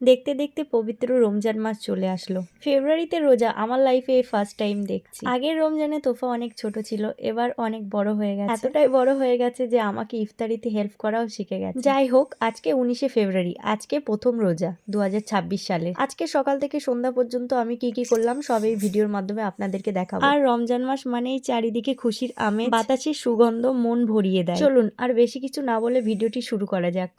দেখতে দেখতে পবিত্র রমজান মাস চলে আসলো। ফেব্রুয়ারিতে রোজা আমার লাইফে এই ফার্স্ট টাইম দেখছি। আগের রমজানে তোফা অনেক ছোট ছিল, এবার অনেক বড় হয়ে গেছে। এতটাই বড় হয়ে গেছে যে আমাকে ইফতারিতে হেল্প করাও শিখে গেছে। যাই হোক, আজকে 19শে ফেব্রুয়ারি, আজকে প্রথম রোজা 2026 সালে। আজকে সকাল থেকে সন্ধ্যা পর্যন্ত আমি কি কি করলাম সব এই ভিডিওর মাধ্যমে আপনাদেরকে দেখাবো। আর রমজান মাস মানেই চারিদিকে খুশির আমেজ, বাতাসের সুগন্ধ মন ভরিয়ে দেয়। চলুন আর বেশি কিছু না বলে ভিডিওটি শুরু করা যাক।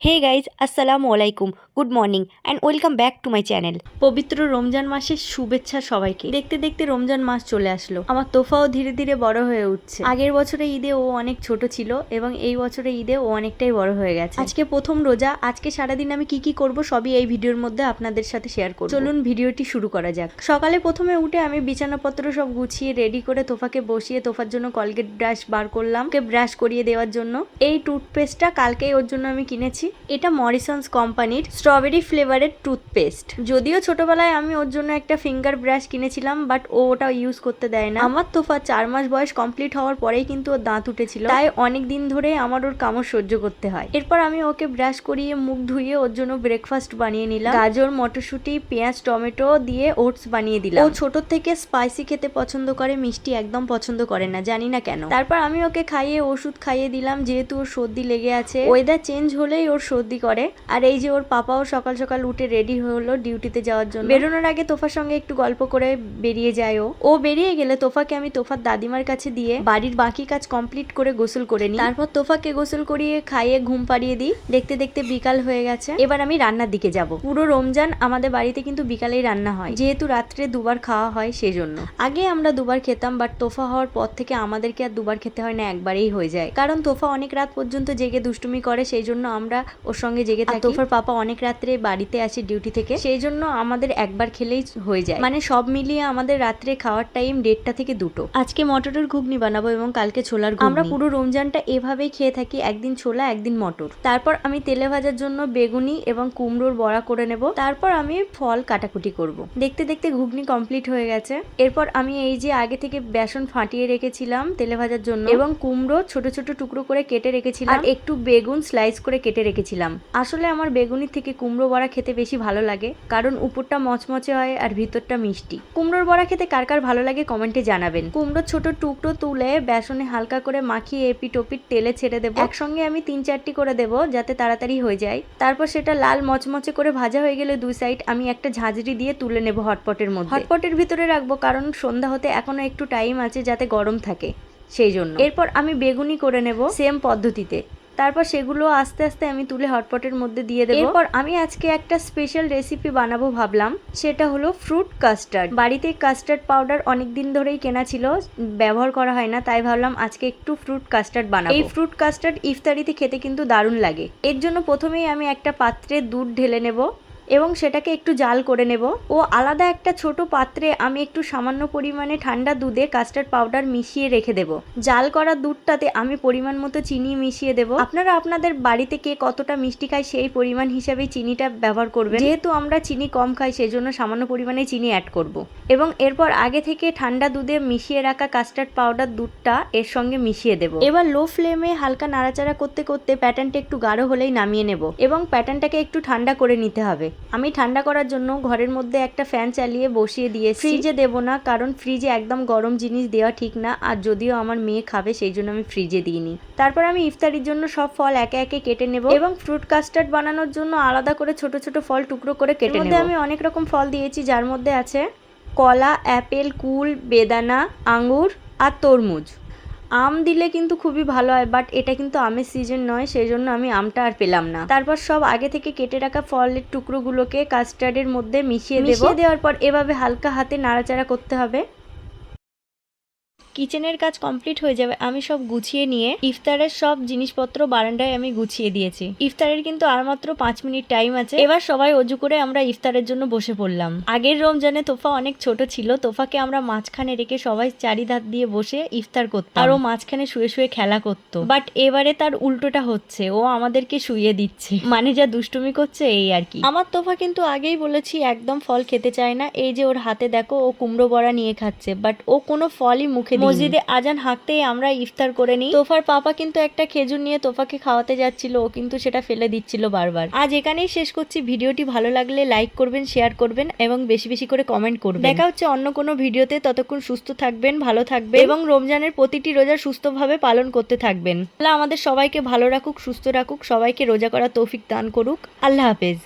হে গাইজ, আসসালামু আলাইকুম, good morning and welcome back to my channel. পবিত্র রমজান মাসের শুভেচ্ছা সবাইকে। দেখতে দেখতে রমজান মাস চলে আসলো। আমার তোফাও ধীরে ধীরে বড় হয়ে উঠছে। আগের বছরে ঈদে ও অনেক ছোট ছিল এবং এই বছরে ঈদে ও অনেকটাই বড় হয়ে গেছে। আজকে প্রথম রোজা। আজকে সারাদিন আমি কি কি করব সবই এই ভিডিওর মধ্যে আপনাদের সাথে শেয়ার করব। চলুন ভিডিওটি শুরু করা যাক। সকালে প্রথমে উঠে আমি বিছানাপত্র সব গুছিয়ে রেডি করে তোফাকে বসিয়ে তোফার জন্য কলগেট ব্রাশ বার করলাম, ওকে ব্রাশ করিয়ে দেওয়ার জন্য। এই টুথপেস্টটা কালকেই ওর জন্য আমি কিনেছি। এটা মরিসন্স কোম্পানির স্ট্রবেরি ফ্লেভারের টুথপেস্ট। যদিও ছোটবেলায় আমি ওর জন্য একটা ফিঙ্গার ব্রাশ কিনেছিলাম, বাট ও ওটা ইউজ করতে দেয় না। আমার তোফা 4 মাস বয়স কমপ্লিট হওয়ার পরেই কিন্তু ওর দাঁত উঠেছিল, তাই অনেক দিন ধরে আমার ওর কামড় সহ্য করতে হয়। এরপর আমি ওকে ব্রাশ করিয়ে মুখ ধুইয়ে ওর জন্য ব্রেকফাস্ট বানিয়ে নিলাম। গাজর, মটরশুঁটি, পেঁয়াজ, টমেটো দিয়ে ওটস বানিয়ে দিলাম। ও ছোট থেকে স্পাইসি খেতে পছন্দ করে, মিষ্টি একদম পছন্দ করে না, জানি না কেন। তারপর আমি ওকে খাইয়ে ওষুধ খাইয়ে দিলাম, যেহেতু ওর সর্দি লেগে আছে। ওয়েদার চেঞ্জ হলেই ওর সর্দি করে। আর এই যে ওর পাপাও সকাল সকাল উঠে রেডি হলো ডিউটিতে যাওয়ার জন্য। বেরোনোর আগে তোফার সঙ্গে একটু গল্প করে বেরিয়ে যায়। ও বেরিয়ে গেলে তোফাকে আমি তোফার দাদিমার কাছে দিয়ে বাড়ির বাকি কাজ কমপ্লিট করে গোসল করে নিই। তারপর তোফাকে গোসল করিয়ে খাইয়ে ঘুম পাড়িয়ে দিই। দেখতে দেখতে বিকাল হয়ে গেছে। এবার আমি রান্নার দিকে যাব। পুরো রমজান আমাদের বাড়িতে কিন্তু বিকালেই রান্না হয়, যেহেতু রাত্রে দুবার খাওয়া হয় সেই জন্য। আগে আমরা দুবার খেতাম, বাট তোফা হওয়ার পর থেকে আমাদেরকে আর দুবার খেতে হয় না, একবারেই হয়ে যায়। কারণ তোফা অনেক রাত পর্যন্ত জেগে দুষ্টুমি করে, সেই জন্য আমরা ওর সঙ্গে জেগে থাকি। তোফার পাপা অনেক রাত্রে বাড়িতে আসে ডিউটি থেকে, সেই জন্য আমাদের একবার খেলেই হয়ে যায়। মানে সব মিলিয়ে আমাদের রাত্রে খাওয়ার টাইম 1:30 থেকে 2টো। আজকে মটরের ঘুগনি বানাবো এবং কালকে ছোলার ঘুগনি। আমরা পুরো রমজানটা এভাবেই খেয়ে থাকি, একদিন ছোলা একদিন মটর। তারপর আমি তেলে ভাজার জন্য বেগুনি এবং কুমড়োর বড়া করে নেব। তারপর আমি ফল কাটাকুটি করব। দেখতে দেখতে ঘুগনি কমপ্লিট হয়ে গেছে। এরপর আমি এই যে আগে থেকে বেসন ফাটিয়ে রেখেছিলাম তেলে ভাজার জন্য, এবং কুমড়ো ছোট ছোট টুকরো করে কেটে রেখেছিলাম, আর একটু বেগুন স্লাইস করে কেটে রেখেছিলাম। আসলে আমার বেগুনির থেকে কুমড়ো বড়া খেতে বেশি ভালো লাগে, কারণ উপরটা মচমচে হয় আর ভিতরটা মিষ্টি। কুমড়োর বড়া খেতে কার কার ভালো লাগে কমেন্টে জানাবেন। কুমড়োর ছোট টুকরো তুলে বেসনে হালকা করে মাখিয়ে এপিট ওপিট তেলে ছেড়ে দেবো। একসঙ্গে আমি 3-4টি করে দেবো যাতে তাড়াতাড়ি হয়ে যায়। তারপর সেটা লাল মচমচে করে ভাজা হয়ে গেলে দুই সাইড আমি একটা ঝাঁঝরি দিয়ে তুলে নেব হটপটের মধ্যে। হটপটের ভিতরে রাখবো, কারণ সন্ধ্যা হতে এখনো একটু টাইম আছে যাতে গরম থাকে, সেই জন্য। এরপর আমি বেগুনি করে নেব সেম পদ্ধতিতে। তারপর সেগুলো আস্তে আস্তে আমি তুলে হটপটের মধ্যে দিয়ে দেবো। এরপর আমি আজকে একটা স্পেশাল রেসিপি বানাবো ভাবলাম, সেটা হলো ফ্রুট কাস্টার্ড। বাড়িতে কাস্টার্ড পাউডার অনেকদিন ধরেই কেনা ছিল, ব্যবহার করা হয় না, তাই ভাবলাম আজকে একটু ফ্রুট কাস্টার্ড বানাবো। এই ফ্রুট কাস্টার্ড ইফতারিতে খেতে কিন্তু দারুণ লাগে। এর জন্য প্রথমেই আমি একটা পাত্রে দুধ ঢেলে নেব এবং সেটাকে একটু জাল করে নেব। ও আলাদা একটা ছোট পাত্রে আমি একটু সামান্য পরিমাণে ঠান্ডা দুধে কাস্টার্ড পাউডার মিশিয়ে রেখে দেব। জাল করা দুধটাতে আমি পরিমাণ মতো চিনি মিশিয়ে দেব। আপনারা আপনাদের বাড়িতে কে কতটা মিষ্টি খায় সেই পরিমাণ হিসাবে চিনিটা ব্যবহার করবেন। যেহেতু আমরা চিনি কম খাই, সেই জন্য সামান্য পরিমাণে চিনি অ্যাড করব। এবং এরপর আগে থেকে ঠান্ডা দুধে মিশিয়ে রাখা কাস্টার্ড পাউডার দুধটা এর সঙ্গে মিশিয়ে দেব। এবার লো ফ্লেমে হালকা নাড়াচাড়া করতে করতে প্যাটার্নটা একটু গাঢ় হলেই নামিয়ে নেব এবং প্যাটার্নটাকে একটু ঠান্ডা করে নিতে হবে। আমি ঠান্ডা করার জন্য ঘরের মধ্যে একটা ফ্যান চালিয়ে বসিয়ে দিয়েছি। ফ্রিজে দেব না, কারণ ফ্রিজে একদম গরম জিনিস দেওয়া ঠিক না, আর যদিও আমার মেয়ে খাবে সেই জন্য আমি ফ্রিজে দিইনি। তারপর আমি ইফতারির জন্য সব ফল একে একে কেটে নেব এবং ফ্রুট কাস্টার্ড বানানোর জন্য আলাদা করে ছোট ছোট ফল টুকরো করে কেটে নেব। আমি অনেক রকম ফল দিয়েছি, যার মধ্যে আছে কলা, অ্যাপেল, কুল, বেদানা, আঙ্গুর আর তরমুজ। আম দিলে কিন্তু খুবই ভালো হয়, বাট এটা কিন্তু আমের সিজন নয়, সেই জন্য আমি আমটা আর পেলাম না। তারপর সব আগে থেকে কেটে রাখা ফলের টুকরোগুলোকে কাস্টার্ডের মধ্যে মিশিয়ে দেব। দেওয়ার পর এভাবে হালকা হাতে নাড়াচাড়া করতে হবে। কিচেনের কাজ কমপ্লিট হয়ে যাবে, আমি সব গুছিয়ে নিয়ে ইফতারের সব জিনিসপত্র বারান্দায় আমি গুছিয়ে দিয়েছি। ইফতারের কিন্তু আর মাত্র 5 মিনিট টাইম আছে। এবার সবাই অজু করে আমরা ইফতারের জন্য বসে পড়লাম। আগের রমজানে তোফা অনেক ছোট ছিল, তোফাকে আমরা মাঝখানে রেখে সবাই চারিধার দিয়ে বসে ইফতার করতাম, আর ও মাঝখানে শুয়ে শুয়ে খেলা করতো। বাট এবারে তার উল্টোটা হচ্ছে, ও আমাদেরকে শুইয়ে দিচ্ছে, মানে যা দুষ্টুমি করছে এই আর কি। আমার তোফা কিন্তু আগেই বলেছি একদম ফল খেতে চায় না। এই যে ওর হাতে দেখো, ও কুমড়ো বড়া নিয়ে খাচ্ছে, বাট ও কোনো ফলই মুখে মসজিদে আজান হাঁকতেই আমরা ইফতার করে নিই। তোফার পাপা কিন্তু একটা খেজুর নিয়ে তোফাকে খাওয়াতে যাচ্ছিল, ও কিন্তু সেটা ফেলে দিচ্ছিল বারবার। আজ এখানেই শেষ করছি। ভিডিওটি ভালো লাগলে লাইক করবেন, শেয়ার করবেন এবং বেশি বেশি করে কমেন্ট করবেন। দেখা হচ্ছে অন্য কোনো ভিডিওতে। ততক্ষণ সুস্থ থাকবেন, ভালো থাকবেন এবং রমজানের প্রতিটি রোজা সুস্থভাবে পালন করতে থাকবেন। আল্লাহ আমাদের সবাইকে ভালো রাখুক, সুস্থ রাখুক, সবাইকে রোজা করার তৌফিক দান করুক। আল্লাহ হাফেজ।